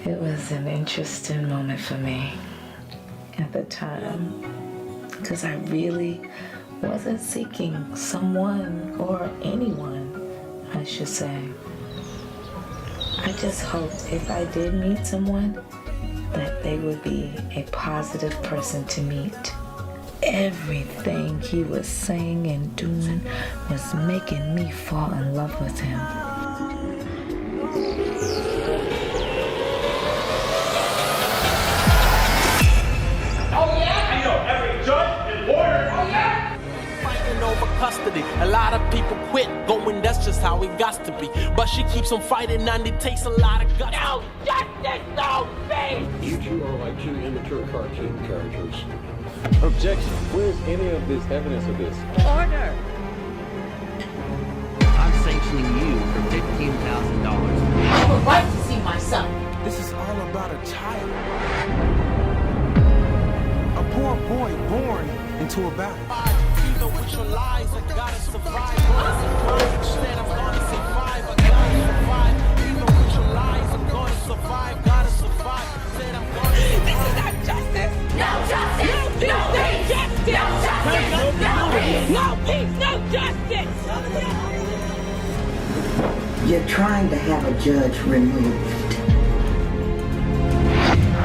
It was an interesting moment for me at the time because I really wasn't seeking someone or anyone, I should say. I just hoped if I did meet someone that they would be a positive person to meet. Everything he was saying and doing was making me fall in love with him. Over custody. A lot of people quit going, that's just how it got to be. But she keeps on fighting and it takes a lot of guts. No justice, no peace! You two are like two immature cartoon characters. Objection. Where's any of this evidence of this? Order! I'm sanctioning you for $15,000. I have a right to see my son. This is all about a child. A poor boy born into a battle. Even with your lies, I gotta survive. Said I'm gonna survive, I gotta survive. Even with your lies, I'm gonna survive, gotta survive. Said I'm gonna survive. This is not justice. No justice. No peace. No justice. No peace. No peace, no justice. You're trying to have a judge removed.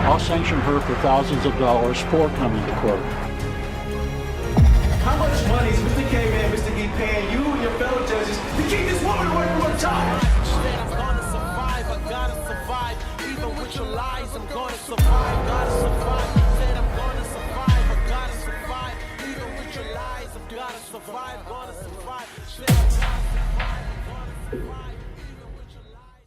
I'll sanction her for thousands of dollars for coming to court. How much money is Mr. K and Mr. E paying you and your fellow judges to keep this woman away from her child? Said I'm gonna survive, I gotta survive. Even with your lies, I'm gonna survive, gotta survive. Said I'm gonna survive, I gotta survive. Even with your lies, I'm gotta survive, gonna survive. Said I'm gonna survive, I'm gonna survive. Even with your lies.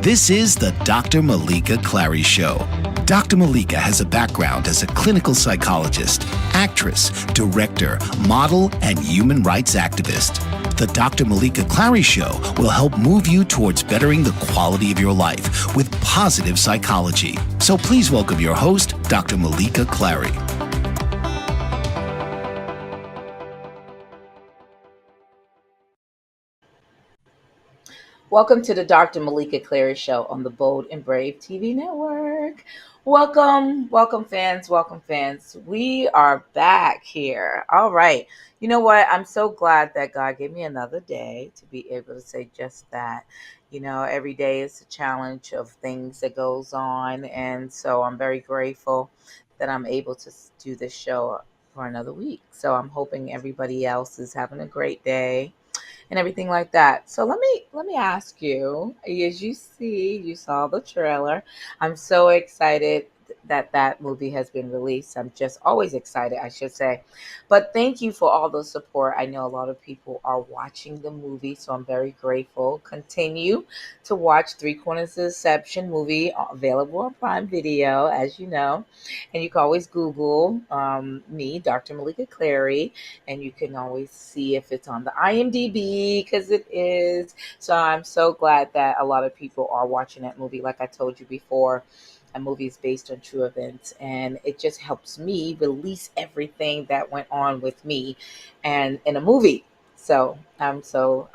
This is the Dr. Meleeka Show. Dr. Meleeka has a background as a clinical psychologist, actress, director, model, and human rights activist. The Dr. Meleeka Show will help move you towards bettering the quality of your life with positive psychology. So please welcome your host, Dr. Meleeka Clary. Welcome to the Dr. Meleeka Show on the Bold and Brave TV network. Welcome fans. We are back here. All right. You know what? I'm so glad that God gave me another day to be able to say just that. You know, every day is a challenge of things that goes on. And so I'm very grateful that I'm able to do this show for another week. So I'm hoping everybody else is having a great day and everything like that. So let me ask you, as you saw the trailer. I'm so excited that movie has been released. I'm just always excited, I should say. But thank you for all the support. I know a lot of people are watching the movie, so I'm very grateful. Continue to watch Three Corners of Deception movie, available on Prime Video, as you know. And you can always Google me, Dr. Meleeka Clary, and you can always see if it's on the IMDb, because it is. So I'm so glad that a lot of people are watching that movie. Like I told you before, a movie is based on true events, and it just helps me release everything that went on with me and in a movie. So I'm so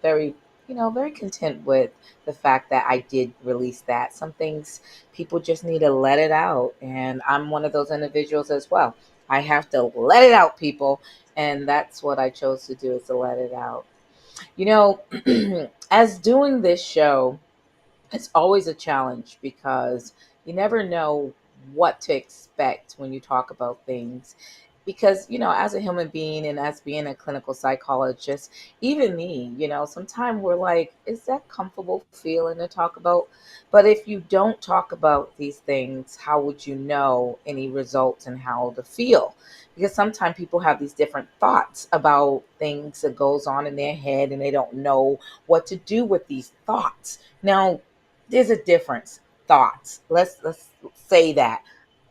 very, very content with the fact that I did release that. Some things people just need to let it out, and I'm one of those individuals as well. I have to let it out, people, and that's what I chose to do, is to let it out. As doing this show, it's always a challenge because you never know what to expect when you talk about things. Because, as a human being and as being a clinical psychologist, even me, sometimes we're like, is that comfortable feeling to talk about? But if you don't talk about these things, how would you know any results and how to feel? Because sometimes people have these different thoughts about things that goes on in their head and they don't know what to do with these thoughts. Now, there's a difference. Thoughts. Let's say that.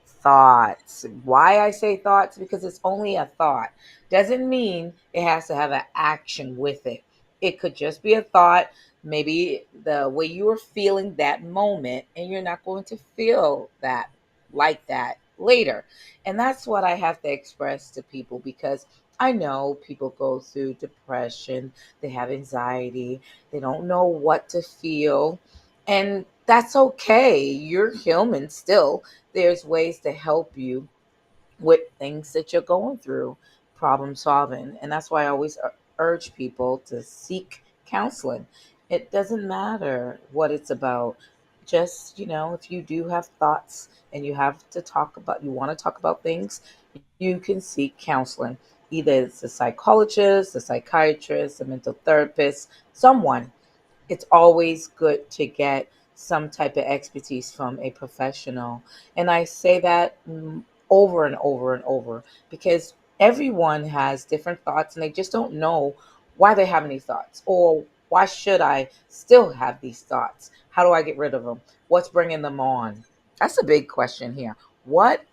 Thoughts. Why I say thoughts? Because it's only a thought. Doesn't mean it has to have an action with it. It could just be a thought, maybe the way you were feeling that moment, and you're not going to feel that like that later. And that's what I have to express to people, because I know people go through depression, they have anxiety, they don't know what to feel, and that's okay. You're human still. There's ways to help you with things that you're going through, problem solving. And that's why I always urge people to seek counseling. It doesn't matter what it's about. Just, if you do have thoughts and you want to talk about things, you can seek counseling. Either it's a psychologist, a psychiatrist, a mental therapist, someone. It's always good to get some type of expertise from a professional. And I say that over and over and over because everyone has different thoughts and they just don't know why they have any thoughts, or why should I still have these thoughts? How do I get rid of them? What's bringing them on? That's a big question here. What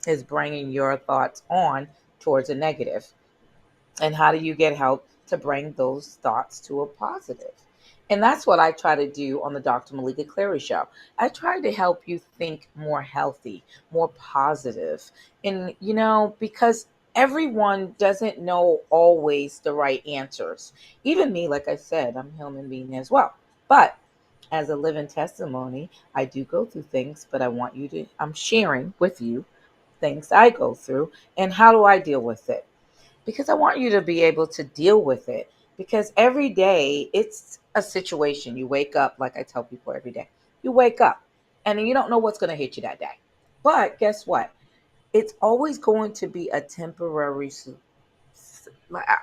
is bringing your thoughts on towards a negative? And how do you get help to bring those thoughts to a positive? And that's what I try to do on the Dr. Meleeka Show. I try to help you think more healthy, more positive. And, because everyone doesn't know always the right answers. Even me, like I said, I'm a human being as well. But as a living testimony, I do go through things, but I'm sharing with you things I go through and how do I deal with it, because I want you to be able to deal with it. Because every day it's a situation. You wake up, like I tell people every day, you wake up and you don't know what's going to hit you that day. But guess what? It's always going to be a temporary,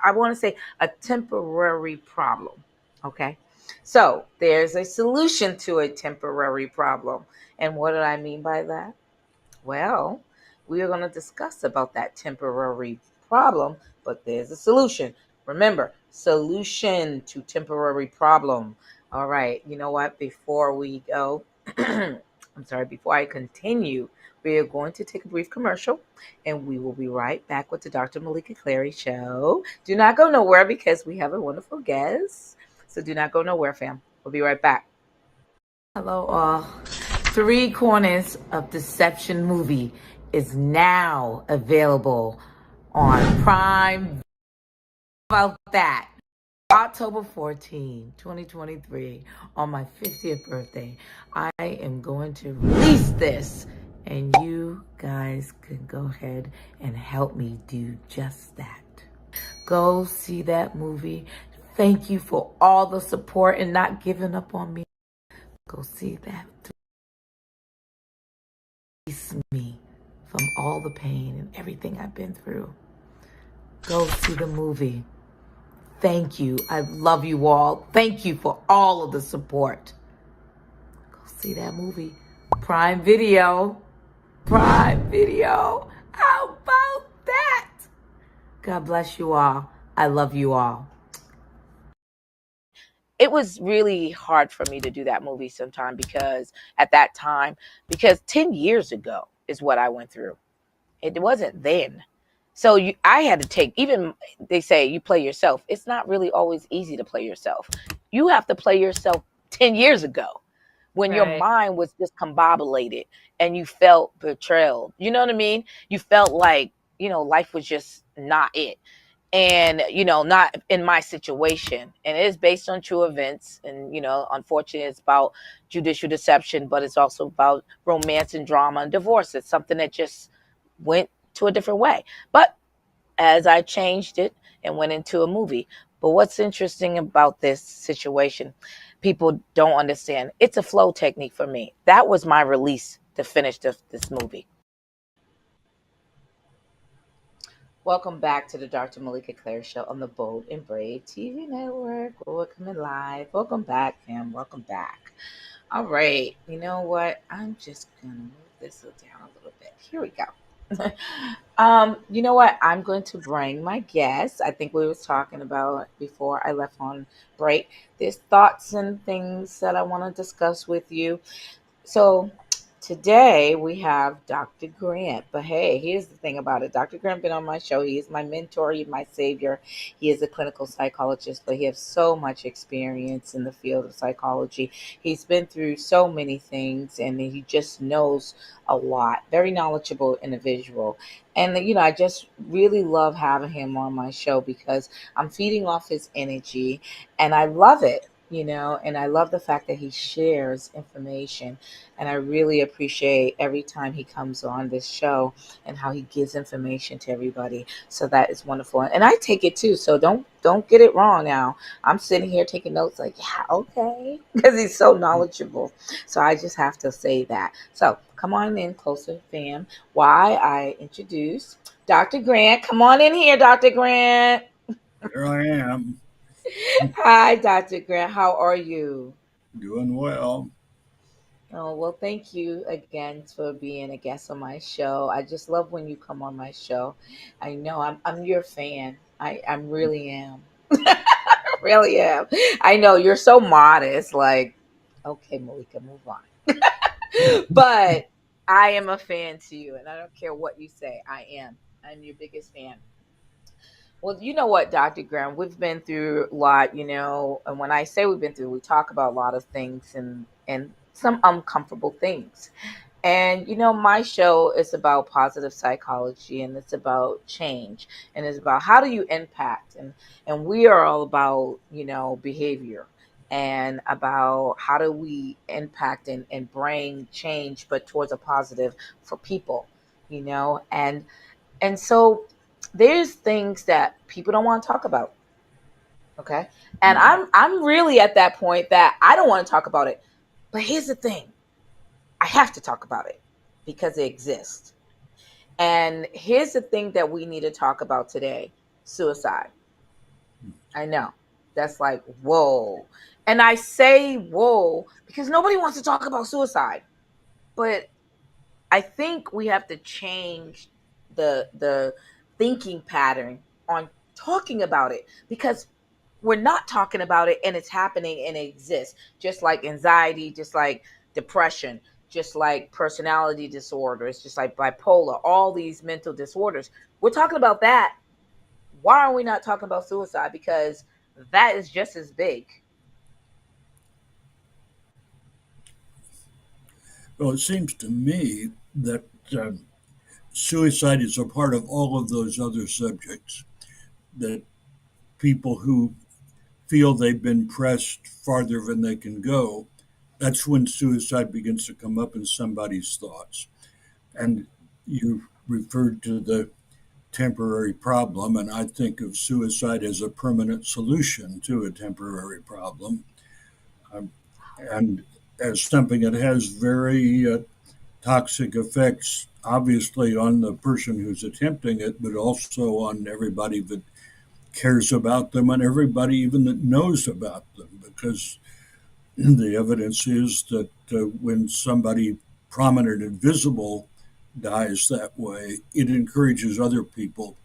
I want to say a temporary problem. Okay. So there's a solution to a temporary problem. And what did I mean by that? Well, we are going to discuss about that temporary problem, but there's a solution. Remember, solution to temporary problem. All right, you know what? Before we go, before I continue, we are going to take a brief commercial and we will be right back with the Dr. Meleeka Show. Do not go nowhere because we have a wonderful guest. So do not go nowhere, fam. We'll be right back. Hello, all. Three Corners of Deception movie is now available on Prime. How about that? October 14, 2023, on my 50th birthday, I am going to release this, and you guys can go ahead and help me do just that. Go see that movie. Thank you for all the support and not giving up on me. Go see that. Release me from all the pain and everything I've been through. Go see the movie. Thank you. I love you all. Thank you for all of the support. Go see that movie. Prime Video. Prime Video. How about that? God bless you all. I love you all. It was really hard for me to do that movie sometime because at that time, because 10 years ago is what I went through. It wasn't then. So I had to take, even they say you play yourself. It's not really always easy to play yourself. You have to play yourself 10 years ago when your mind was discombobulated and you felt betrayed. You know what I mean? You felt like, life was just not it. And, not in my situation. And it is based on true events. And, unfortunately, it's about judicial deception, but it's also about romance and drama and divorce. It's something that just went to a different way. But as I changed it and went into a movie. But what's interesting about this situation, people don't understand. It's a flow technique for me. That was my release to finish this movie. Welcome back to the Dr. Meleeka Show on the Bold and Brave TV network. We're coming live. Welcome back, fam. Welcome back. All right. You know what? I'm just going to move this down a little bit. Here we go. You know what? I'm going to bring my guest. I think we was talking about before I left on break. There's thoughts and things that I want to discuss with you. So Today we have Dr. Grant. But hey, here's the thing about it. Dr. Grant been on my show. He is my mentor, he's my savior. He is a clinical psychologist, but he has so much experience in the field of psychology. He's been through so many things and he just knows a lot. Very knowledgeable individual. And I just really love having him on my show because I'm feeding off his energy and I love it. And I love the fact that he shares information, and I really appreciate every time he comes on this show and how he gives information to everybody. So that is wonderful. And I take it too. So don't get it wrong now. I'm sitting here taking notes like, yeah, okay. Because he's so knowledgeable. So I just have to say that. So come on in closer, fam. Why I introduce Dr. Grant. Come on in here, Dr. Grant. Here I am, Hi, Dr. Grant. How are you? doing well. Oh, well, thank you again for being a guest on my show. I just love when you come on my show. I know I'm your fan. I really am. I really am. I know you're so modest, like, okay, Malika, move on. But I am a fan to you, and I don't care what you say. I am. I'm your biggest fan. Well, you know what, Dr. Graham, we've been through a lot, and when I say we've been through, we talk about a lot of things and some uncomfortable things. And my show is about positive psychology and it's about change and it's about how do you impact and we are all about, behavior and about how do we impact and bring change but towards a positive for people, and so there's things that people don't want to talk about. Okay. And I'm really at that point that I don't want to talk about it. But here's the thing. I have to talk about it because it exists. And here's the thing that we need to talk about today. Suicide. I know. That's like, whoa. And I say whoa because nobody wants to talk about suicide. But I think we have to change the thinking pattern on talking about it because we're not talking about it and it's happening and it exists. Just like anxiety, just like depression, just like personality disorders, just like bipolar, all these mental disorders. We're talking about that. Why are we not talking about suicide? Because that is just as big. Well, it seems to me that suicide is a part of all of those other subjects. That people who feel they've been pressed farther than they can go, that's when suicide begins to come up in somebody's thoughts. And you referred to the temporary problem, and I think of suicide as a permanent solution to a temporary problem, um, and as something that has very toxic effects, obviously, on the person who's attempting it, but also on everybody that cares about them and everybody even that knows about them, because the evidence is that when somebody prominent and visible dies that way, it encourages other people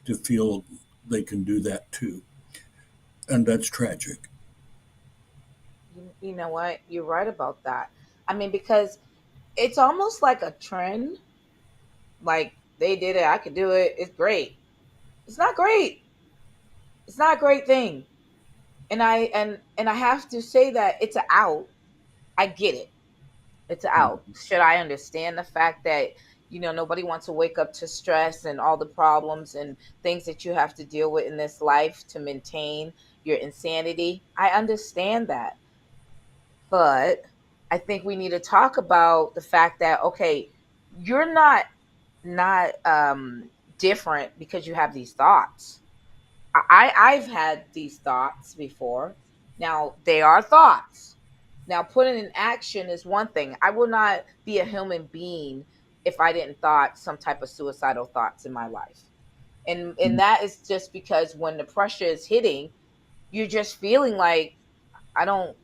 to feel they can do that too. And that's tragic. You know what? You're right about that. I mean, because it's almost like a trend. Like they did it, I could do it. It's great. It's not great. It's not a great thing. And I have to say that it's a out. I get it. It's a out. Should I understand the fact that nobody wants to wake up to stress and all the problems and things that you have to deal with in this life to maintain your insanity? I understand that. But I think we need to talk about the fact that okay, you're not different because you have these thoughts. I've had these thoughts before. Now they are thoughts. Now putting in action is one thing. I will not be a human being if I didn't thought some type of suicidal thoughts in my life. And that is just because when the pressure is hitting, you're just feeling like I don't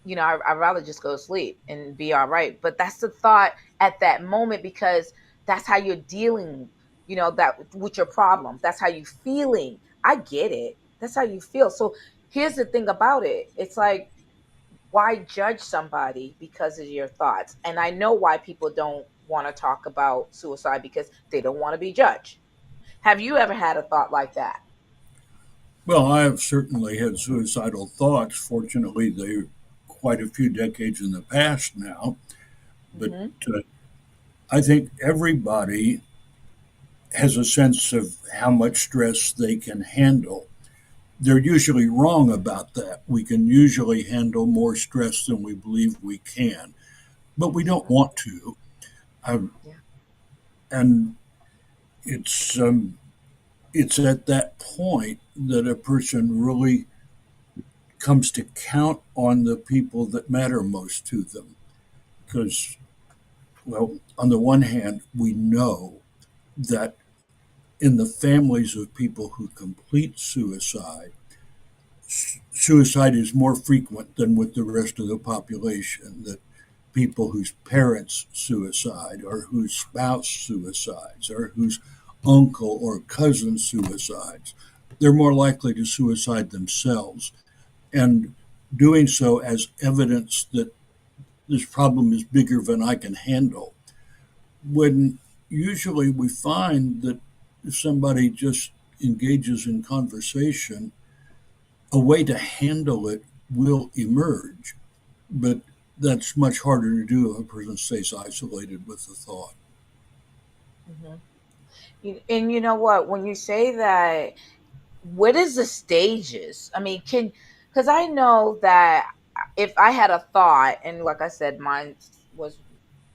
I'd rather just go to sleep and be all right. But that's the thought at that moment because that's how you're dealing, that with your problem. That's how you feeling. I get it. That's how you feel. So here's the thing about it. It's like why judge somebody because of your thoughts? And I know why people don't want to talk about suicide, because they don't want to be judged. Have you ever had a thought like that? Well, I have certainly had suicidal thoughts. Fortunately, they're quite a few decades in the past now. But Hmm. uh, I think everybody has a sense of how much stress they can handle. They're usually wrong about that. We can usually handle more stress than we believe we can, but we don't want to. Um, Yeah. and it's it's at that point that a person really comes to count on the people that matter most to them. Because, well, on the one hand, we know that in the families of people who complete suicide, suicide is more frequent than with the rest of the population. That people whose parents suicide, or whose spouse suicides, or whose uncle or cousin suicides, they're more likely to suicide themselves, and doing so as evidence that this problem is bigger than I can handle. When usually we find that if somebody just engages in conversation, a way to handle it will emerge. But that's much harder to do if a person stays isolated with the thought. Hmm. And you know what? When you say that, what is the stages? I mean, because I know that if I had a thought, and like I said, mine was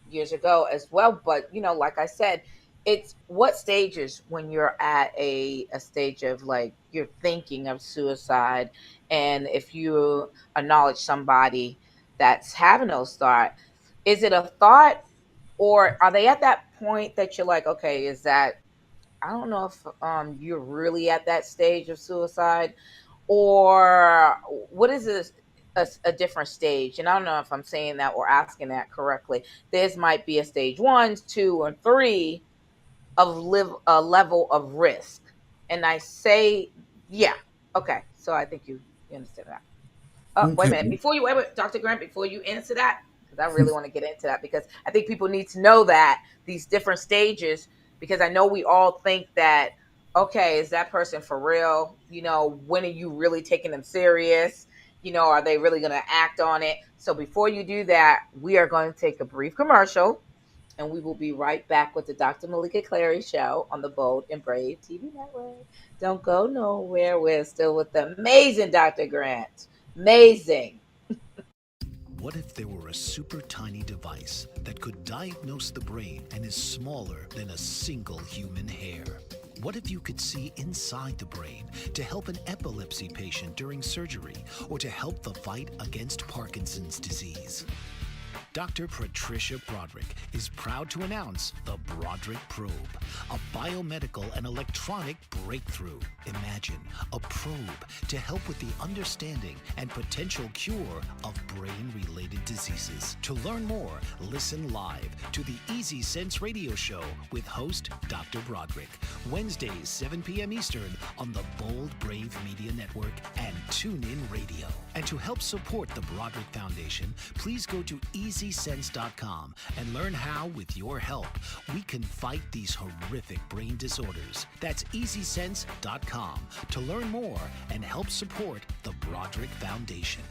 years ago as well, but like I said, it's what stages when you're at a stage of like you're thinking of suicide, and if you acknowledge somebody that's having those thoughts, is it a thought, or are they at that point that you're like, okay, is that, I don't know if you're really at that stage of suicide, or what is this, a different stage? And I don't know if I'm saying that or asking that correctly. This might be a stage one, two, or three of live a level of risk. And I say, yeah, okay. So I think you understand that. Wait a Okay. minute. Before you, wait, Dr. Grant, before you answer that, because I really want to get into that, because I think people need to know that these different stages, because I know we all think that, okay, is that person for real? When are you really taking them serious? Are they really going to act on it? So before you do that, we are going to take a brief commercial, and we will be right back with the Dr. Meleeka Show on the Bold and Brave TV network. Don't go nowhere. We're still with the amazing Dr. Grant. Amazing. What if there were a super tiny device that could diagnose the brain and is smaller than a single human hair? What if you could see inside the brain to help an epilepsy patient during surgery, or to help the fight against Parkinson's disease? Dr. Patricia Broderick is proud to announce the Broderick Probe, a biomedical and electronic breakthrough. Imagine a probe to help with the understanding and potential cure of brain-related diseases. To learn more, listen live to the Easy Sense Radio Show with host Dr. Broderick, Wednesdays 7 p.m. Eastern on the Bold Brave Media Network and TuneIn Radio. And to help support the Broderick Foundation, please go to EasySense.com and learn how, with your help, we can fight these horrific brain disorders. That's EasySense.com to learn more and help support the Broderick Foundation.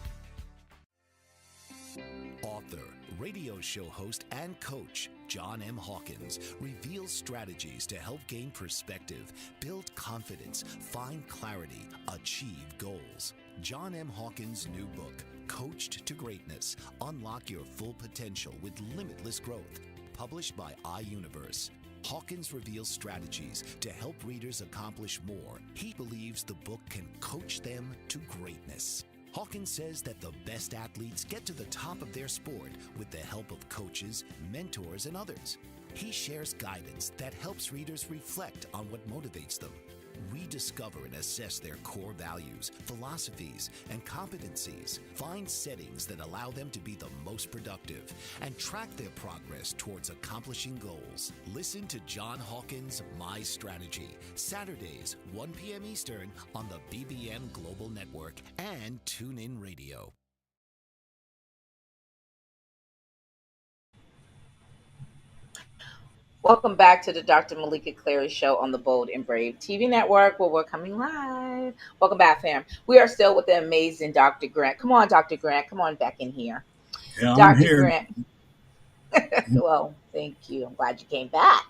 Author, radio show host, and coach John M. Hawkins reveals strategies to help gain perspective, build confidence, find clarity, achieve goals. John M. Hawkins' new book, Coached to Greatness, Unlock Your Full Potential with Limitless Growth, published by iUniverse. Hawkins reveals strategies to help readers accomplish more. He believes the book can coach them to greatness. Hawkins says that the best athletes get to the top of their sport with the help of coaches, mentors, and others. He shares guidance that helps readers reflect on what motivates them, rediscover and assess their core values, philosophies, and competencies, find settings that allow them to be the most productive, and track their progress towards accomplishing goals. Listen to John Hawkins' My Strategy, Saturdays, 1 p.m. Eastern on the BBM Global Network and TuneIn Radio. Welcome back to the Dr. Meleeka Show on the Bold and Brave TV network where we're coming live. Welcome back, fam. We are still with the amazing Dr. Grant. Come on, Dr. Grant. Come on back in here. Yeah, I'm Dr. here. Grant. Well, thank you. I'm glad you came back.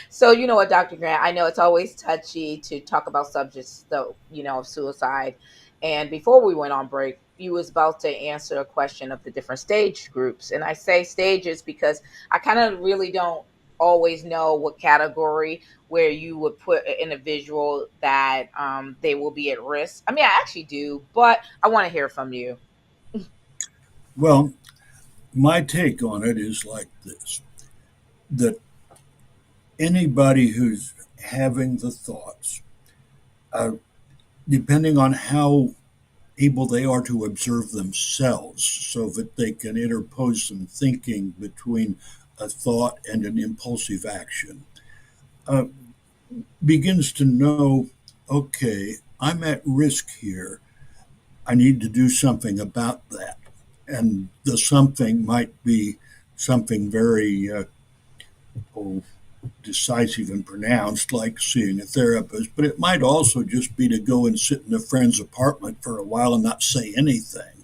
So, you know what, Dr. Grant, I know it's always touchy to talk about subjects, though, of suicide. And before we went on break, you was about to answer a question of the different stage groups. And I say stages because I kind of really don't always know what category where you would put an individual that they will be at risk. I mean, I actually do, but I want to hear from you. Well, my take on it is like this, that anybody who's having the thoughts, uh, depending on how able they are to observe themselves so that they can interpose some thinking between a thought and an impulsive action, uh, begins to know, okay, I'm at risk here. I need to do something about that. And the something might be something very oh, decisive and pronounced, like seeing a therapist, but it might also just be to go and sit in a friend's apartment for a while and not say anything,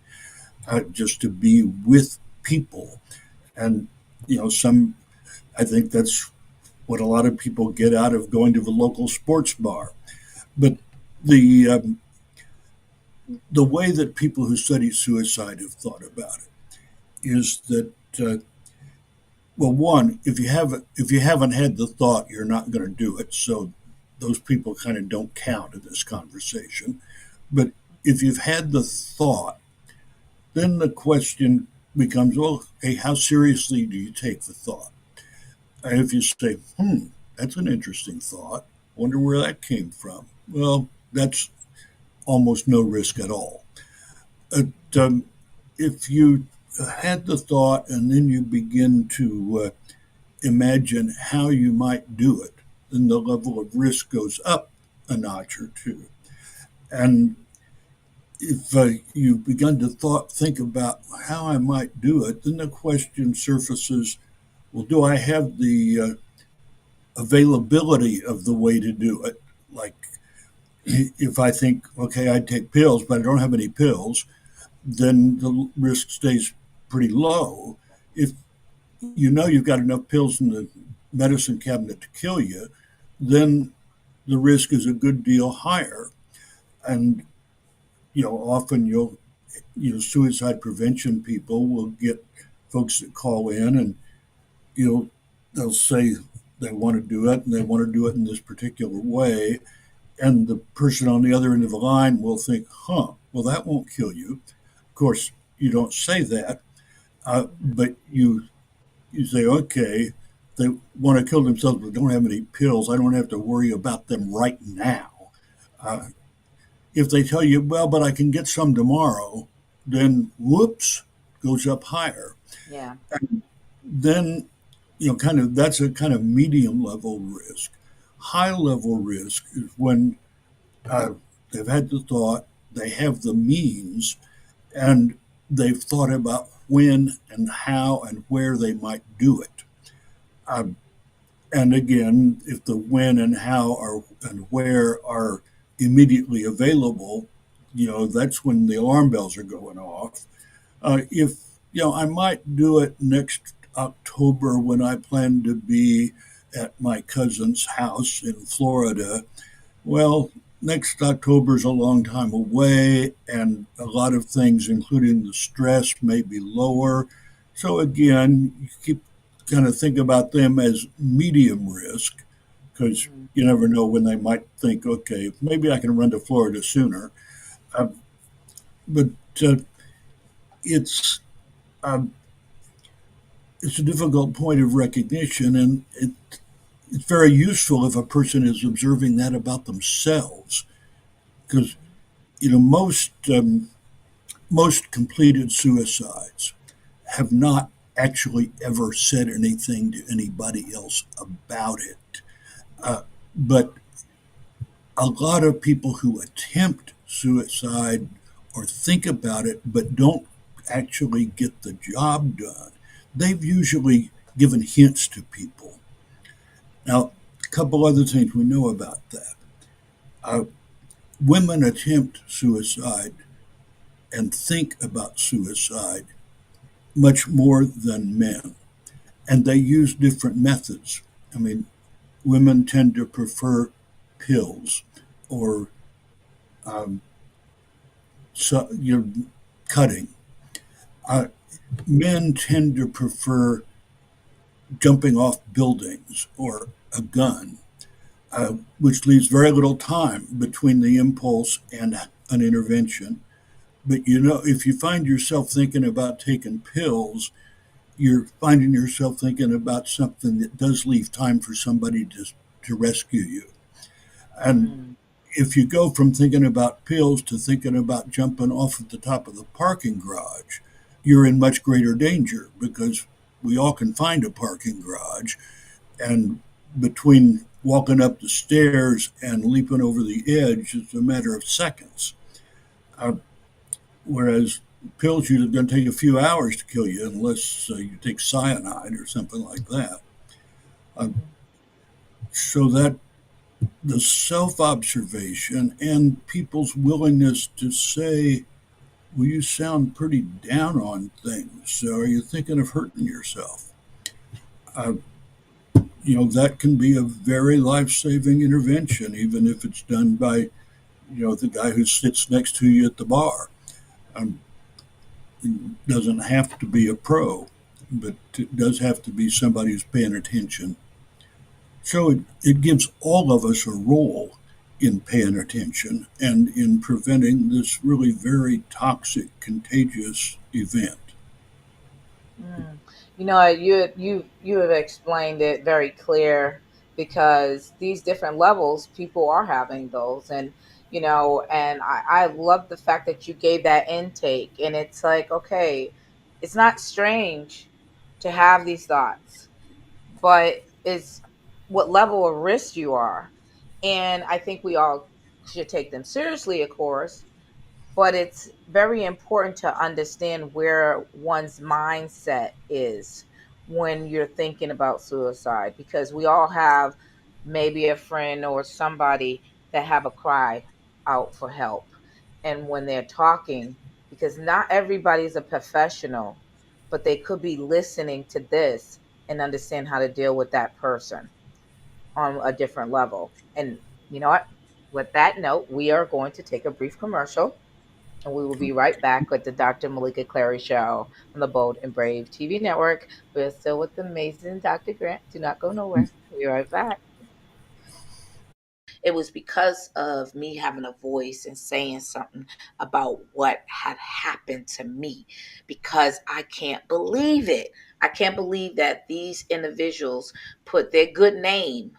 just to be with people. And, I think that's what a lot of people get out of going to the local sports bar. But the, um, the way that people who study suicide have thought about it is that well, one, if you haven't had the thought, you're not going to do it. So those people kind of don't count in this conversation. But if you've had the thought, then the question becomes, well, hey, how seriously do you take the thought? And if you say, that's an interesting thought, wonder where that came from. Well, that's almost no risk at all. But, if you had the thought and then you begin to imagine how you might do it, then the level of risk goes up a notch or two. And if you've begun to think about how I might do it, then the question surfaces, well, do I have the availability of the way to do it? Like if I think, okay, I'd take pills, but I don't have any pills, then the risk stays pretty low. If you know you've got enough pills in the medicine cabinet to kill you, then the risk is a good deal higher. And often suicide prevention people will get folks that call in, and they'll say they want to do it and they want to do it in this particular way, and the person on the other end of the line will think, well, that won't kill you. Of course, you don't say that, but you say, okay, they want to kill themselves but don't have any pills. I don't have to worry about them right now. If they tell you, well, but I can get some tomorrow, then whoops, goes up higher. Yeah. And then, that's a kind of medium level risk. High level risk is when they've had the thought, they have the means, and they've thought about when and how and where they might do it. And again, if the when and how are and where are immediately available, that's when the alarm bells are going off. If I might do it next October when I plan to be at my cousin's house in Florida. Well, next October is a long time away, and a lot of things, including the stress, may be lower. So again, you keep kind of think about them as medium risk, because you never know when they might think, okay, maybe I can run to Florida sooner. But it's um, it's a difficult point of recognition, and it's very useful if a person is observing that about themselves, because most completed suicides have not actually ever said anything to anybody else about it. But a lot of people who attempt suicide or think about it but don't actually get the job done, they've usually given hints to people. Now, a couple other things we know about that. Uh, Women attempt suicide and think about suicide much more than men, and they use different methods. I mean, women tend to prefer pills or um, cutting. Uh, Men tend to prefer jumping off buildings or a gun, which leaves very little time between the impulse and an intervention. But if you find yourself thinking about taking pills, you're finding yourself thinking about something that does leave time for somebody to rescue you. And Mm. if you go from thinking about pills to thinking about jumping off at the top of the parking garage, you're in much greater danger because we all can find a parking garage. And between walking up the stairs and leaping over the edge, it's a matter of seconds. Uh, Whereas pills are going to take a few hours to kill you unless you take cyanide or something like that. Uh, so that the self observation and people's willingness to say, well, you sound pretty down on things. So are you thinking of hurting yourself? Uh, that can be a very life saving intervention, even if it's done by, the guy who sits next to you at the bar. Um, it doesn't have to be a pro, but it does have to be somebody who's paying attention. So it gives all of us a role in paying attention and in preventing this really very toxic, contagious event. Mm. You have explained it very clear because these different levels, people are having those, and and I love the fact that you gave that intake, and it's like, okay, it's not strange to have these thoughts, but it's what level of risk you are, and I think we all should take them seriously, of course, but it's very important to understand where one's mindset is when you're thinking about suicide, because we all have maybe a friend or somebody that have a cry out for help, and when they're talking, because not everybody's a professional, but they could be listening to this and understand how to deal with that person on a different level. And you know what, with that note, we are going to take a brief commercial, and we will be right back with the Dr. Meleeka Show on the Bold and Brave TV network. We're still with the amazing Dr. Grant. Do not go nowhere. We'll be right back. It was because of me having a voice and saying something about what had happened to me, because I can't believe it. I can't believe that these individuals put their good name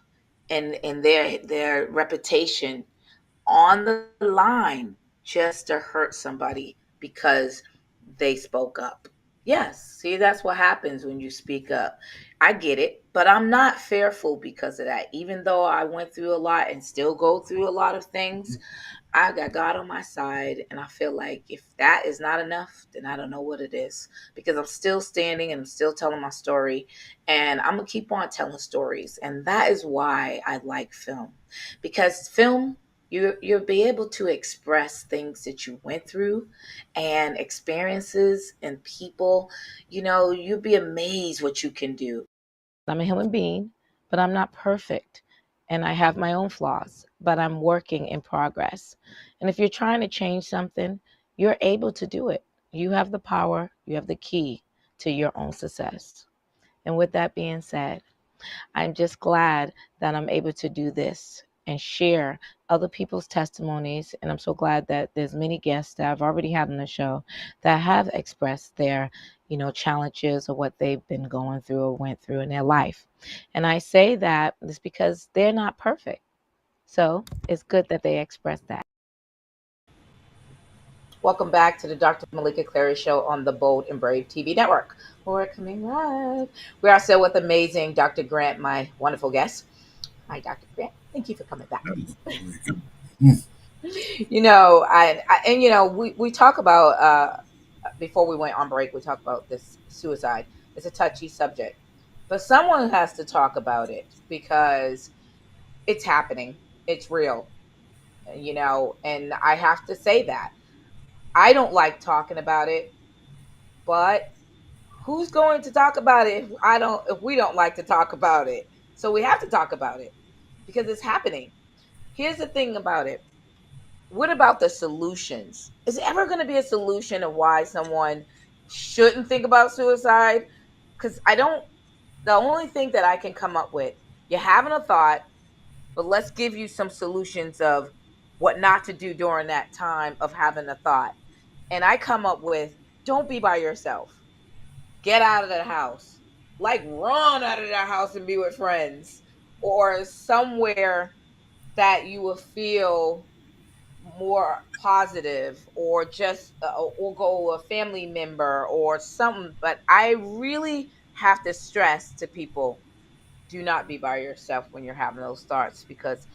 and their reputation on the line just to hurt somebody because they spoke up. Yes, see, that's what happens when you speak up. I get it, but I'm not fearful because of that. Even though I went through a lot and still go through a lot of things, I got God on my side, and I feel like if that is not enough, then I don't know what it is. Because I'm still standing and I'm still telling my story, and I'm gonna keep on telling stories, and that is why I like film. Because film, you'll be able to express things that you went through and experiences and people. You'll be amazed what you can do. I'm a human being, but I'm not perfect. And I have my own flaws, but I'm working in progress. And if you're trying to change something, you're able to do it. You have the power, you have the key to your own success. And with that being said, I'm just glad that I'm able to do this and share other people's testimonies. And I'm so glad that there's many guests that I've already had on the show that have expressed their, challenges or what they've been going through or went through in their life. And I say that it's because they're not perfect. So it's good that they express that. Welcome back to the Dr. Meleeka Show on the Bold and Brave TV network. We're coming live. We are still with amazing Dr. Grant, my wonderful guest. Hi, Dr. Grant. Thank you for coming back. We talk about, before we went on break, we talked about this suicide. It's a touchy subject. but someone has to talk about it because it's happening. It's real, and I have to say that. I don't like talking about it, but who's going to talk about it if we don't like to talk about it? So we have to talk about it because it's happening. Here's the thing about it. What about the solutions? Is it ever going to be a solution of why someone shouldn't think about suicide? Cuz I don't the only thing that I can come up with, you're having a thought, but let's give you some solutions of what not to do during that time of having a thought. And I come up with, don't be by yourself. Get out of the house. Like run out of the house and be with friends or somewhere that you will feel more positive, or just or go a family member or something. But I really have to stress to people, do not be by yourself when you're having those thoughts, because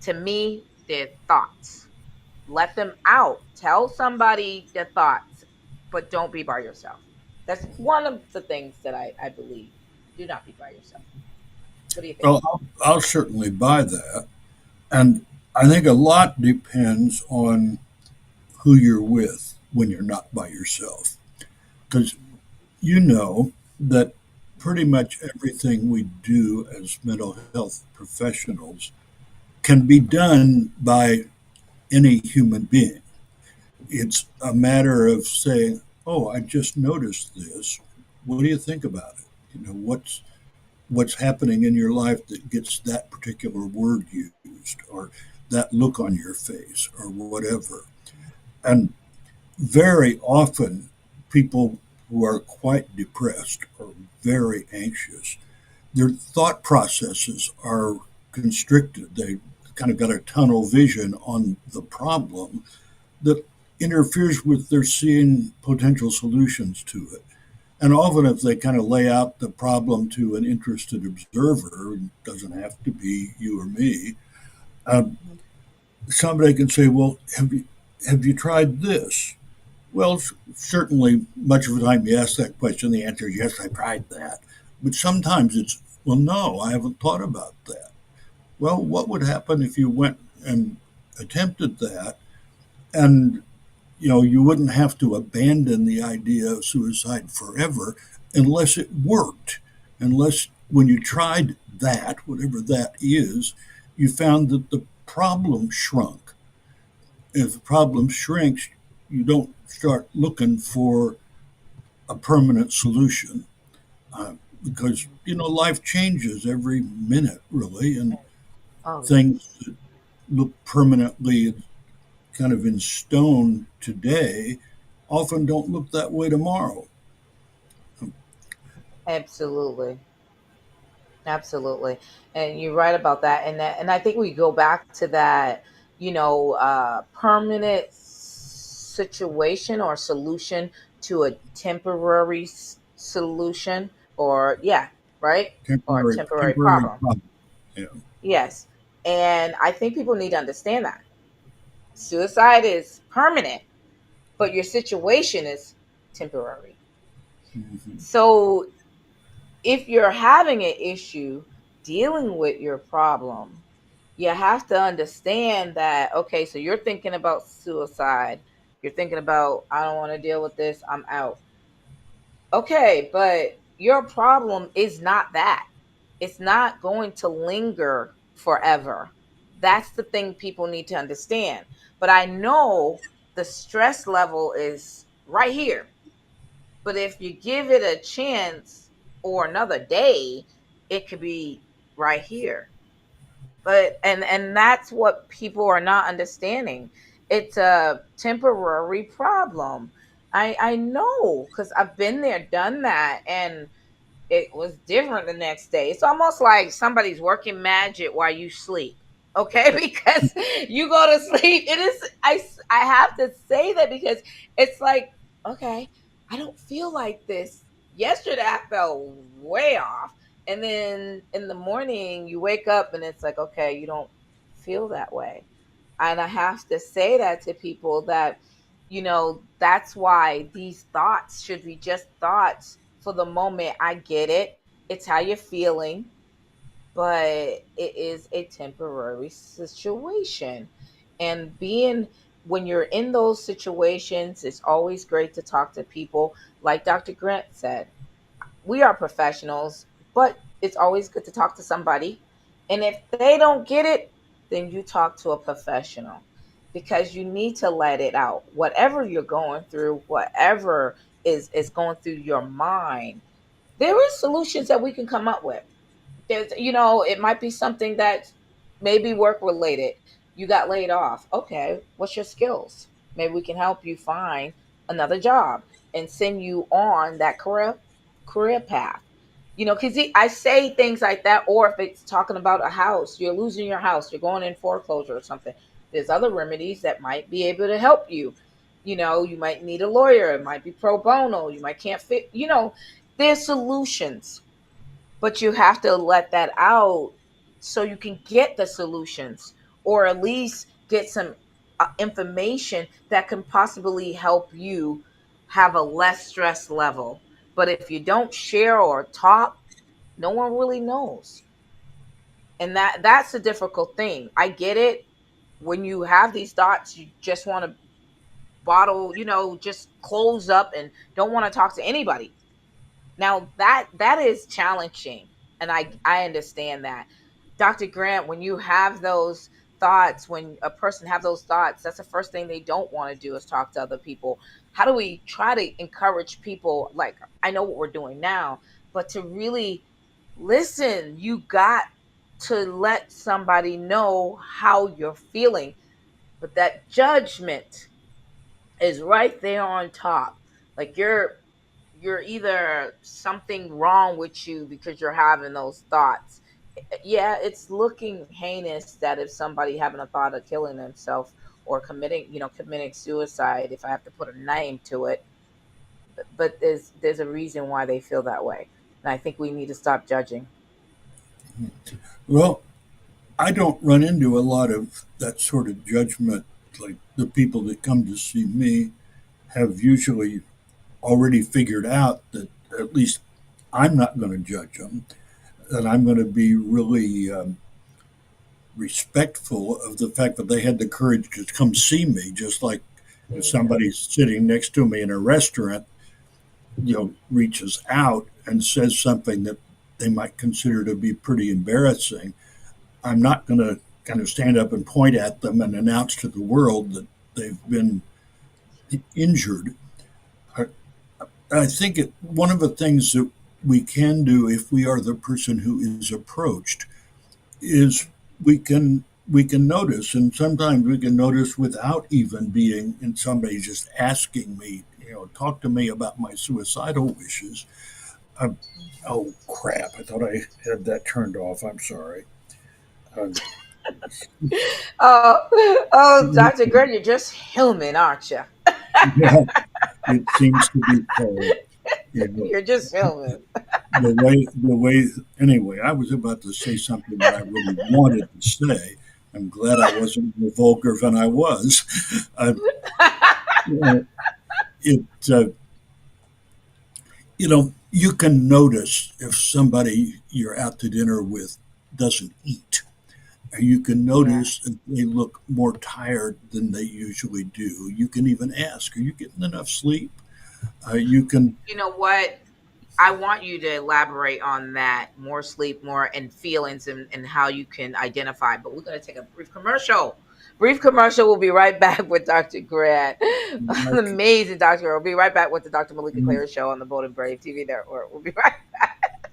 to me they're thoughts. Let them out. Tell somebody their thoughts, but don't be by yourself. That's one of the things that I believe. Do not be by yourself. What do you think? Well, I'll certainly buy that. And I think a lot depends on who you're with when you're not by yourself. Because you know that pretty much everything we do as mental health professionals can be done by any human being. It's a matter of saying, "Oh, I just noticed this. What do you think about it? What's happening in your life that gets that particular word used, or that look on your face, or whatever." And very often, people who are quite depressed or very anxious, their thought processes are constricted. They kind of got a tunnel vision on the problem that interferes with their seeing potential solutions to it. And often, if they kind of lay out the problem to an interested observer, it doesn't have to be you or me, um, somebody can say, "Well, have you tried this?" Well, certainly, much of the time you ask that question, the answer is yes, I tried that. But sometimes it's, well, no, I haven't thought about that. Well, what would happen if you went and attempted that? And you wouldn't have to abandon the idea of suicide forever unless it worked. Unless when you tried that, whatever that is, you found that the problem shrunk. If the problem shrinks, you don't start looking for a permanent solution, because life changes every minute, really, and Oh yeah. things that look permanently kind of in stone today often don't look that way tomorrow. Absolutely. Absolutely. And you're right about that. And I think we go back to that, permanent situation or solution to a temporary solution, or yeah, right? Or a temporary Temporary problem. problem. Yeah. Yes. And I think people need to understand that. Suicide is permanent, but your situation is temporary. Mm-hmm. So if you're having an issue dealing with your problem, you have to understand that, okay, so you're thinking about suicide. You're thinking about, I don't want to deal with this, I'm out. Okay, but your problem is not that. It's not going to linger forever. That's the thing people need to understand. But I know the stress level is right here. But if you give it a chance or another day, it could be right here. But and that's what people are not understanding. It's a temporary problem. I know, because I've been there, done that, and it was different the next day. It's almost like somebody's working magic while you sleep. Okay, because you go to sleep. It is I have to say that because it's like, okay, I don't feel like this. Yesterday I felt way off. And then in the morning you wake up and it's like, okay, you don't feel that way. And I have to say that to people that, that's why these thoughts should be just thoughts for the moment. I get it. It's how you're feeling, but it is a temporary situation. And when you're in those situations, it's always great to talk to people. Like Dr. Grant said, we are professionals, but it's always good to talk to somebody. And if they don't get it, then you talk to a professional, because you need to let it out. Whatever you're going through, whatever is going through your mind, there is solutions that we can come up with. There's, it might be something that maybe work related. You got laid off. Okay, what's your skills? Maybe we can help you find another job and send you on that career path. Because I say things like that. Or if it's talking about a house, you're losing your house, you're going in foreclosure or something, there's other remedies that might be able to help you. You might need a lawyer, it might be pro bono, you might can't fit, there's solutions, but you have to let that out so you can get the solutions, or at least get some information that can possibly help you have a less stress level. But if you don't share or talk, no one really knows. And that's a difficult thing. I get it. When you have these thoughts, you just want to bottle, just close up and don't want to talk to anybody. Now that is challenging, and I understand that. Dr. Grant, when you have those thoughts, when a person have those thoughts, that's the first thing they don't want to do is talk to other people. How do we try to encourage people? Like, I know what we're doing now, but to really listen, you got to let somebody know how you're feeling. But that judgment is right there on top. Like, you're either something wrong with you because you're having those thoughts. Yeah, it's looking heinous that if somebody having a thought of killing themselves or committing suicide, if I have to put a name to it, but there's a reason why they feel that way. And I think we need to stop judging. Well, I don't run into a lot of that sort of judgment. Like the people that come to see me have usually already figured out that at least I'm not going to judge them, and I'm going to be really respectful of the fact that they had the courage to come see me, just like There if you go. somebody's sitting next to me in a restaurant, reaches out and says something that they might consider to be pretty embarrassing. I'm not going to kind of stand up and point at them and announce to the world that they've been injured. I, I think one of the things that we can do if we are the person who is approached is we can notice, and sometimes we can notice without even being and somebody just asking me, talk to me about my suicidal wishes. Um, oh crap! I thought I had that turned off. I'm sorry. Um, Oh, Dr. Grant, you're just human, aren't you? yeah, it seems to be so. You know, You're just human. the way. Anyway, I was about to say something that I really wanted to say. I'm glad I wasn't more vulgar than I was. Uh, it you can notice if somebody you're out to dinner with doesn't eat. You can Yeah. notice if they look more tired than they usually do. You can even ask, "Are you getting enough sleep?" You can. You know what? I want you to elaborate on that, more sleep, more, and feelings, and how you can identify. But we're going to take a brief commercial. Brief commercial. We'll be right back with Dr. Grant. Amazing doctor. We'll be right back with the Dr. Meleeka Show on the Bold and Brave TV network. We'll be right back.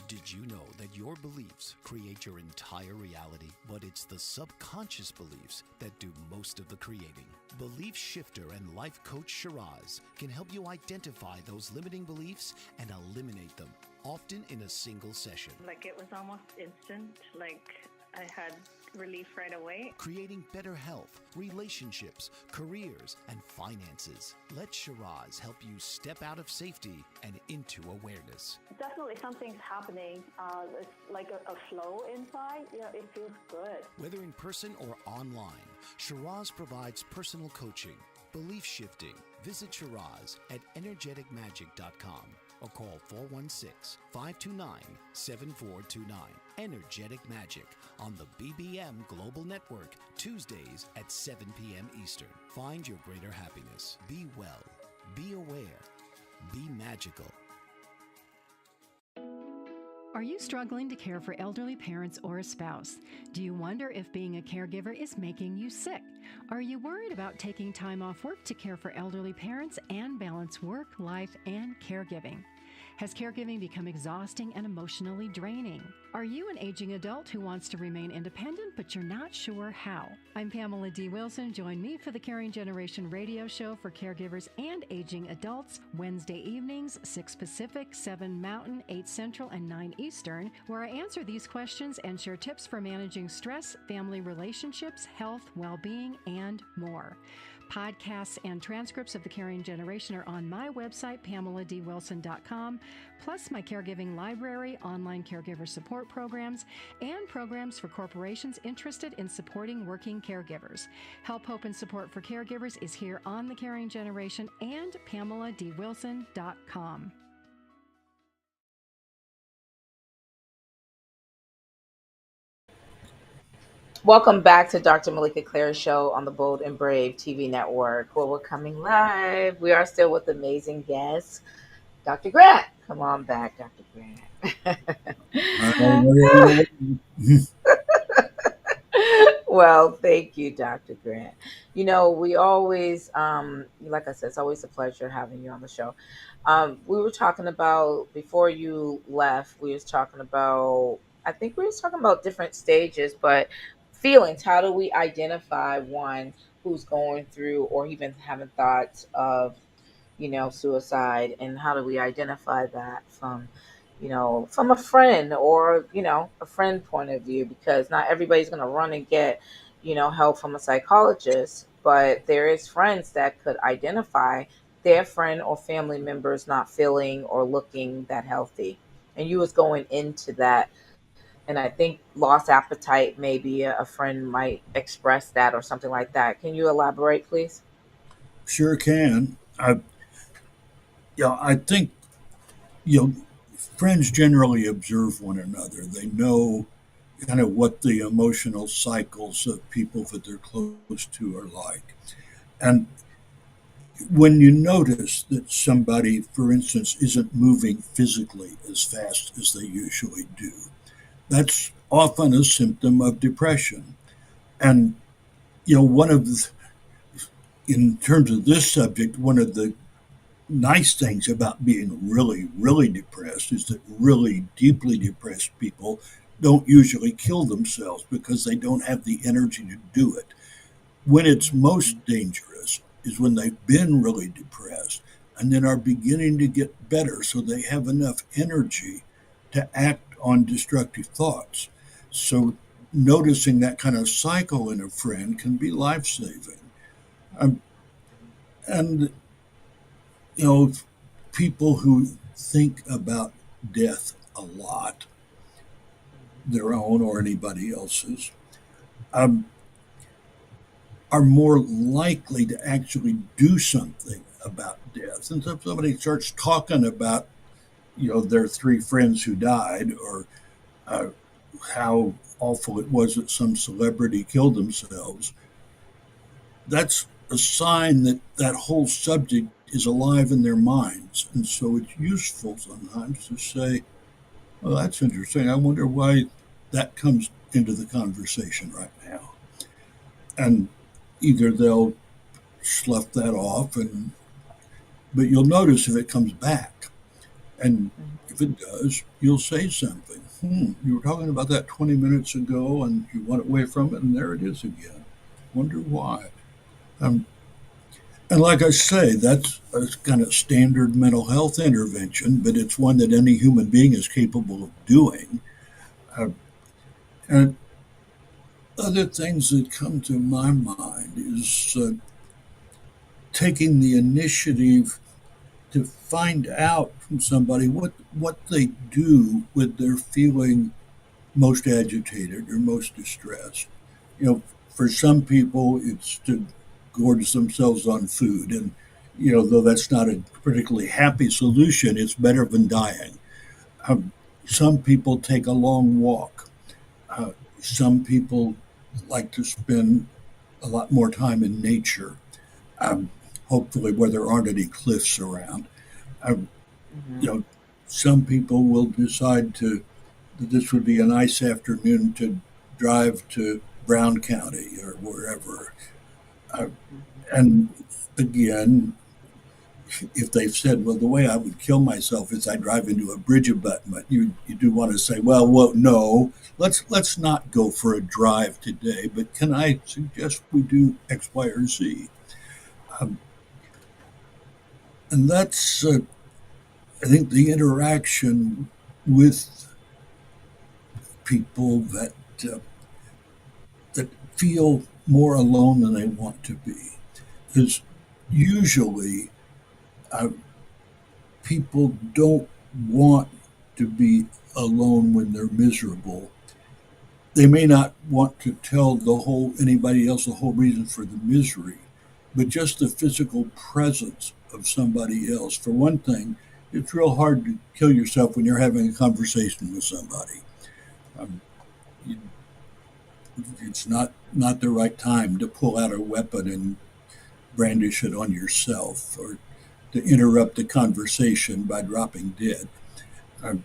Did you know that your beliefs create your entire reality, but it's the subconscious beliefs that do most of the creating? Belief shifter and life coach Shiraz can help you identify those limiting beliefs and eliminate them, often in a single session. Like, it was almost instant. Like, I had relief right away. Creating better health, relationships, careers, and finances. Let Shiraz help you step out of safety and into awareness. Definitely something's happening. It's like a flow inside. It feels good. Whether in person or online, Shiraz provides personal coaching, belief shifting. Visit Shiraz at energeticmagic.com. or call 416-529-7429. Energetic Magic on the BBM Global Network, Tuesdays at 7 p.m. Eastern. Find your greater happiness. Be well. Be aware. Be magical. Are you struggling to care for elderly parents or a spouse? Do you wonder if being a caregiver is making you sick? Are you worried about taking time off work to care for elderly parents and balance work, life, and caregiving? Has caregiving become exhausting and emotionally draining? Are you an aging adult who wants to remain independent, but you're not sure how? I'm Pamela D. Wilson. Join me for the Caring Generation radio show for caregivers and aging adults, Wednesday evenings, 6 Pacific, 7 Mountain, 8 Central, and 9 Eastern, where I answer these questions and share tips for managing stress, family relationships, health, well-being, and more. Podcasts and transcripts of the Caring Generation are on my website, PamelaDWilson.com, plus my caregiving library, online caregiver support programs, and programs for corporations interested in supporting working caregivers. Help, hope, and support for caregivers is here on the Caring Generation and PamelaDWilson.com. Welcome back to Dr. Meleeka Show on the Bold and Brave TV network, where we're coming live. We are still with amazing guests, Dr. Grant. Come on back, Dr. Grant. Well, thank you, Dr. Grant. You know, we always, like I said, it's always a pleasure having you on the show. We were talking about, before you left, I think we were talking about different stages, but feelings. How do we identify one who's going through or even having thoughts of, suicide, and how do we identify that from, from a friend or, a friend point of view? Because not everybody's going to run and get, help from a psychologist, but there is friends that could identify their friend or family members not feeling or looking that healthy. And you was going into that. And I think lost appetite, maybe a friend might express that or something like that. Can you elaborate, please? Sure can. I think you know friends generally observe one another. They know kind of what the emotional cycles of people that they're close to are like. And when you notice that somebody, for instance, isn't moving physically as fast as they usually do, that's often a symptom of depression. And, one of the, in terms of this subject, one of the nice things about being really, really depressed is that really deeply depressed people don't usually kill themselves because they don't have the energy to do it. When it's most dangerous is when they've been really depressed and then are beginning to get better so they have enough energy to act on destructive thoughts. So noticing that kind of cycle in a friend can be life-saving. And people who think about death a lot, their own or anybody else's, are more likely to actually do something about death. And so if somebody starts talking about, their 3 friends who died, or how awful it was that some celebrity killed themselves, that's a sign that that whole subject is alive in their minds. And so it's useful sometimes to say, well, that's interesting. I wonder why that comes into the conversation right now. And either they'll slough that off, but you'll notice if it comes back. And if it does, you'll say something. You were talking about that 20 minutes ago and you went away from it, and there it is again. Wonder why. And like I say, that's a kind of standard mental health intervention, but it's one that any human being is capable of doing. And other things that come to my mind is taking the initiative to find out from somebody what they do when they're feeling most agitated or most distressed. For some people, it's to gorge themselves on food. And, though that's not a particularly happy solution, it's better than dying. Some people take a long walk. Some people like to spend a lot more time in nature, hopefully where there aren't any cliffs around. Um, Mm-hmm. you know, some people will decide that this would be a nice afternoon to drive to Brown County or wherever. Uh, and again, if they've said, well, the way I would kill myself is I drive into a bridge abutment, you do want to say, well, no, let's not go for a drive today, but can I suggest we do X, Y, or Z? Um, and that's, I think, the interaction with people uh, that feel more alone than they want to be. Because usually uh, people don't want to be alone when they're miserable. They may not want to tell anybody else the whole reason for the misery, but just the physical presence of somebody else. For one thing, it's real hard to kill yourself when you're having a conversation with somebody. Um, it's not the right time to pull out a weapon and brandish it on yourself or to interrupt the conversation by dropping dead. Um,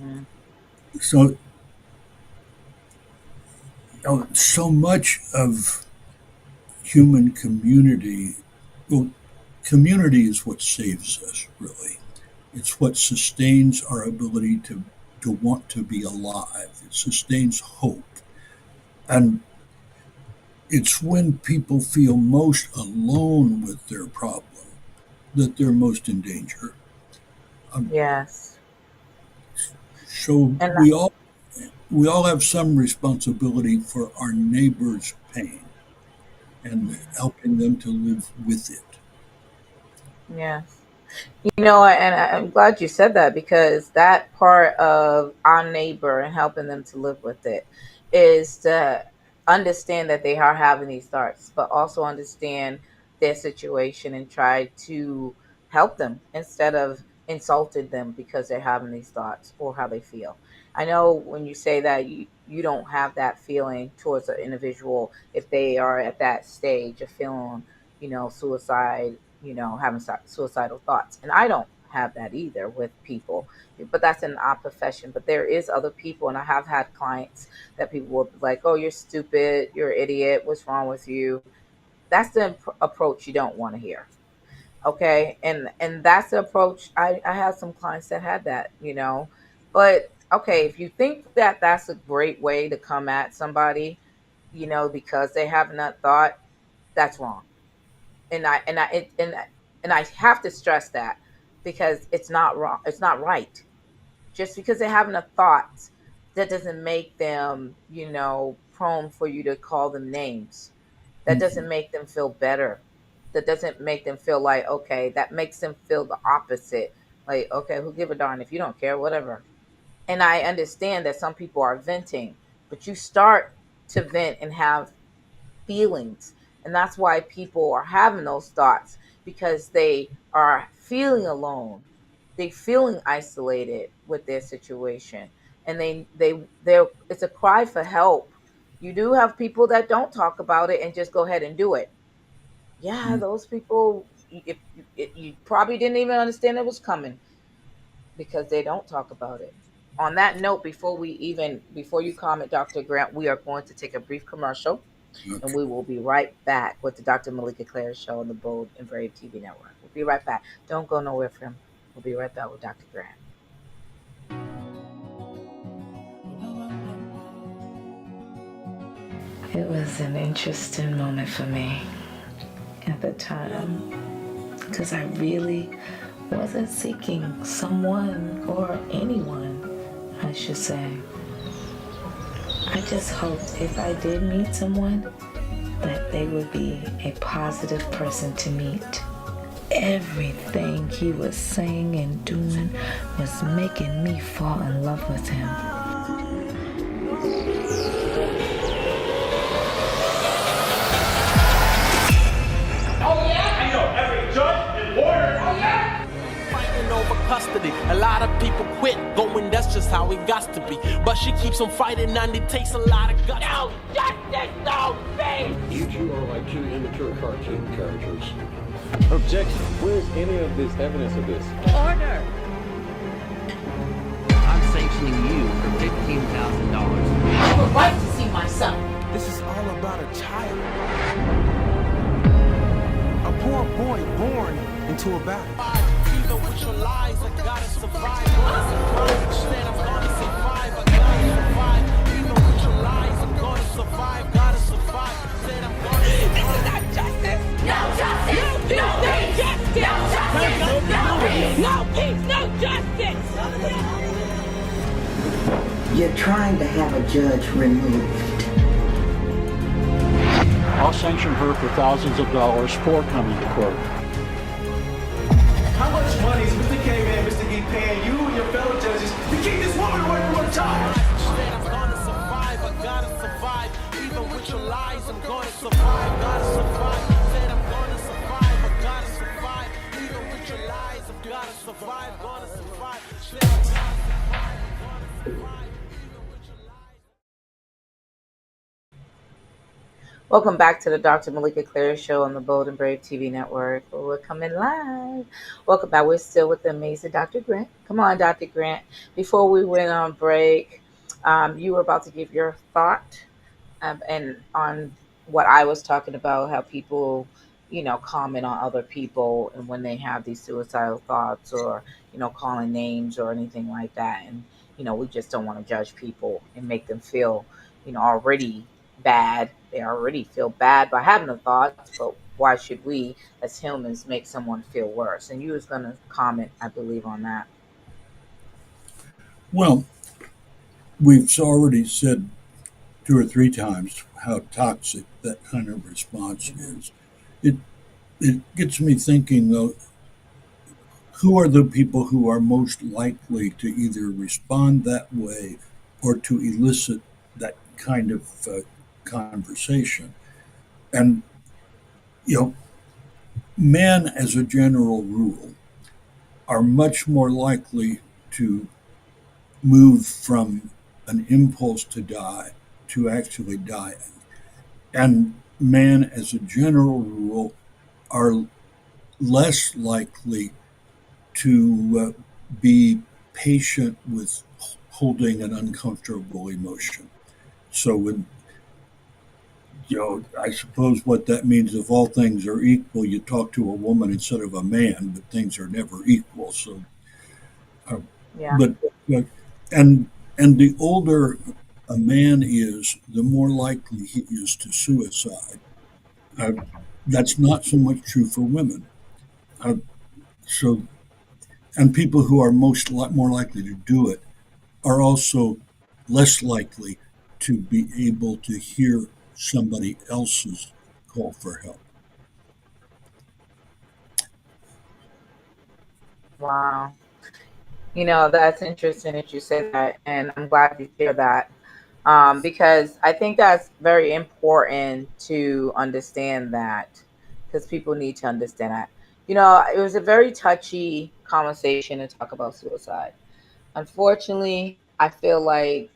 Mm-hmm. so, so much of human community, well, community is what saves us, really. It's what sustains our ability to want to be alive. It sustains hope. And it's when people feel most alone with their problem that they're most in danger. Yes. So And we all have some responsibility for our neighbor's pain and helping them to live with it. yes. I'm glad you said that because that part of our neighbor and helping them to live with it is to understand that they are having these thoughts, but also understand their situation and try to help them instead of insulted them because they're having these thoughts or how they feel. I know when you say that you don't have that feeling towards an individual if they are at that stage of feeling, suicide, having suicidal thoughts. And I don't have that either with people, but that's in our profession. But there is other people, and I have had clients that people will be like, oh, you're stupid, you're an idiot, what's wrong with you? That's the approach you don't want to hear. Okay. And that's the approach. I have some clients that had that, but okay, if you think that that's a great way to come at somebody, because they have not thought, that's wrong. And I have to stress that because it's not wrong. It's not right. Just because they're having a thought, that doesn't make them, prone for you to call them names. That doesn't make them feel better. That doesn't make them feel like, okay, that makes them feel the opposite. Like, okay, who give a darn if you don't care, whatever. And I understand that some people are venting, but you start to vent and have feelings. And that's why people are having those thoughts because they are feeling alone. They feeling isolated with their situation. And they're it's a cry for help. You do have people that don't talk about it and just go ahead and do it. Yeah, those people, if you probably didn't even understand it was coming because they don't talk about it. On that note, before you comment, Dr. Grant, we are going to take a brief commercial and Okay. we will be right back with the Dr. Meleeka Show on the Bold and Brave TV network. We'll be right back. Don't go nowhere from. We'll be right back with Dr. Grant. It was an interesting moment for me at the time because I really wasn't seeking someone or anyone, I should say. I just hoped if I did meet someone that they would be a positive person to meet. Everything he was saying and doing was making me fall in love with him. Oh yeah? I know every judge and Fighting over custody. A lot of people quit going, that's just how it got to be. But she keeps on fighting and it takes a lot of guts. No justice, no peace! You two are like two immature cartoon characters. Objection. Where's any of this evidence of this? Order! I'm sanctioning you for $15,000. I have a right to see my son. This is all about a child. A poor boy born into a battle. Even with your lies, I gotta survive. Said I'm gonna survive, I gotta survive. Even with your lies, I'm gonna survive, gotta survive. Said I'm gonna survive. This is not justice! No justice! No justice! No justice! No peace! No justice! You're trying to have a judge removed. I'll sanction her for thousands of dollars for coming to court. How much money is Mr. K and Mr. E paying you and your fellow judges to keep this woman away from her child? Said I'm gonna survive, I gotta survive. Even with your lies, I'm gonna survive, gotta survive. Said I'm gonna survive, I gotta survive. Even with your lies, I'm gotta survive, gonna survive. Said I'm gonna survive, gonna survive. Even with your lies. Welcome back to the Dr. Meleeka Show on the Bold and Brave TV network. We're coming live. Welcome back. We're still with the amazing Dr. Grant. Come on, Dr. Grant. Before we went on break, you were about to give your thought and on what I was talking about, how people, comment on other people and when they have these suicidal thoughts or, calling names or anything like that. And, we just don't want to judge people and make them feel, already bad. They already feel bad by having the thoughts, but why should we as humans make someone feel worse? And you was going to comment, I believe, on that. Well, we've already said 2 or 3 times how toxic that kind of response is. It gets me thinking though, who are the people who are most likely to either respond that way or to elicit that kind of conversation? And men, as a general rule, are much more likely to move from an impulse to die to actually dying. And men, as a general rule, are less likely to be patient with holding an uncomfortable emotion. So when I suppose what that means, if all things are equal, you talk to a woman instead of a man, but things are never equal. So, Yeah. but and the older a man is, the more likely he is to suicide. Uh, that's not so much true for women. Uh, so, and people who are more likely to do it are also less likely to be able to hear somebody else's call for help. Wow. That's interesting that you said that, and I'm glad you share that because I think that's very important to understand that because people need to understand that. It was a very touchy conversation to talk about suicide. Unfortunately, I feel like,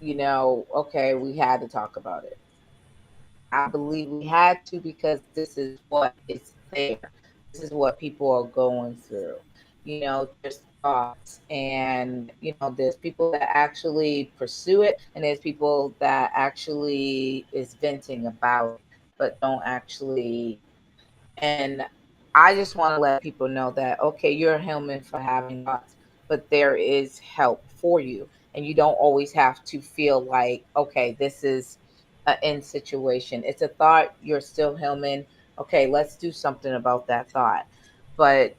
okay, we had to talk about it. I believe we had to because this is what is there. This is what people are going through. There's thoughts, and there's people that actually pursue it, and there's people that actually is venting about it, but don't actually. And I just want to let people know that, okay, you're a human for having thoughts, but there is help for you. And you don't always have to feel like, okay, this is an end situation. It's a thought. You're still human. Okay, let's do something about that thought. But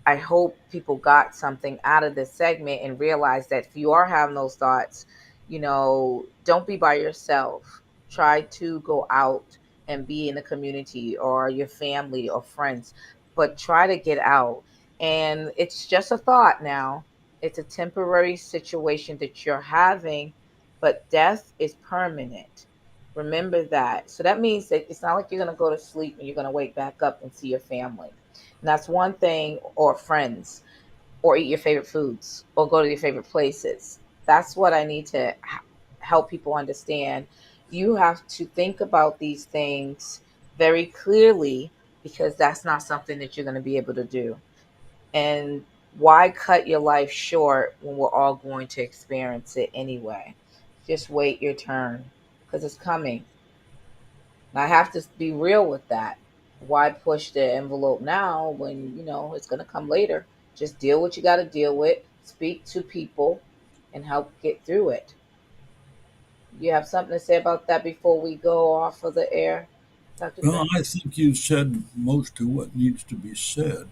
I hope people got something out of this segment and realize that if you are having those thoughts, don't be by yourself. Try to go out and be in the community or your family or friends, but try to get out. And it's just a thought now. It's a temporary situation that you're having, but death is permanent. Remember that. So that means that it's not like you're going to go to sleep and you're going to wake back up and see your family. And that's one thing, or friends, or eat your favorite foods, or go to your favorite places. That's what I need to help people understand. You have to think about these things very clearly, because that's not something that you're going to be able to do. And why cut your life short when we're all going to experience it anyway? Just wait your turn, because it's coming. And I have to be real with that. Why push the envelope now when it's going to come later? Just deal what you got to deal with, speak to people, and help get through it. You have something to say about that before we go off of the air, Dr. Well, Grant? I think you said most of what needs to be said.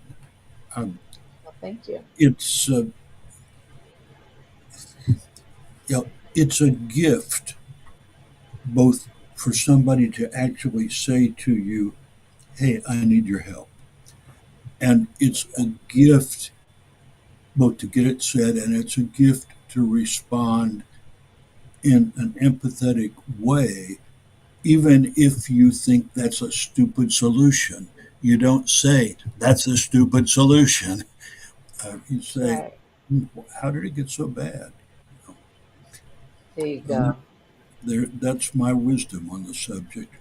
Um, Well, thank you. it's it's a gift, both for somebody to actually say to you, "Hey, I need your help," and it's a gift both to get it said, and it's a gift to respond in an empathetic way, even if you think that's a stupid solution. You don't say, "That's a stupid solution." You say, Right. "How did it get so bad?" There you And go. that's my wisdom on the subject.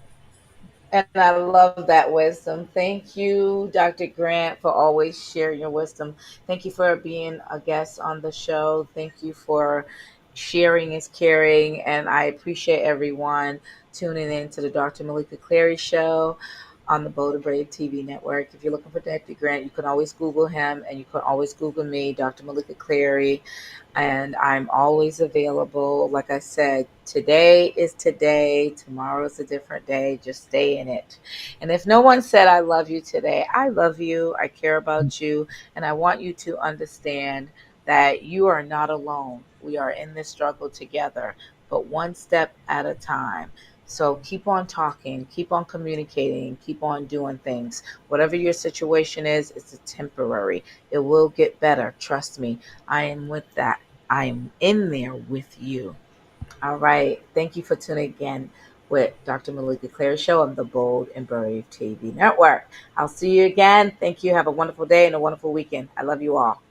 And I love that wisdom. Thank you, Dr. Grant, for always sharing your wisdom. Thank you for being a guest on the show. Thank you for sharing is caring. And I appreciate everyone tuning in to the Dr. Meleeka Clary Show on the Bold and Brave TV network. If you're looking for Dr. Grant, you can always Google him, and you can always Google me, Dr. Meleeka Clary. And I'm always available. Like I said, today is today, tomorrow is a different day. Just stay in it. And if no one said I love you today, I love you, I care about you, and I want you to understand that you are not alone. We are in this struggle together, but one step at a time. So keep on talking, keep on communicating, keep on doing things. Whatever your situation is, it's a temporary. It will get better. Trust me. I am with that. I am in there with you. All right. Thank you for tuning again with Dr. Meleeka Clary Show on the Bold and Brave TV network. I'll see you again. Thank you. Have a wonderful day and a wonderful weekend. I love you all.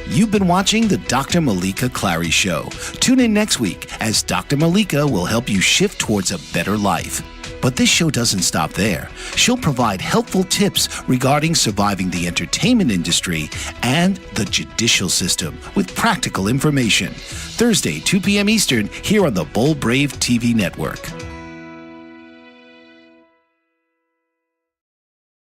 You've been watching the Dr. Meleeka Clary Show. Tune in next week as Dr. Meleeka will help you shift towards a better life. But this show doesn't stop there. She'll provide helpful tips regarding surviving the entertainment industry and the judicial system with practical information. Thursday, 2 p.m. Eastern, here on the Bold Brave TV network.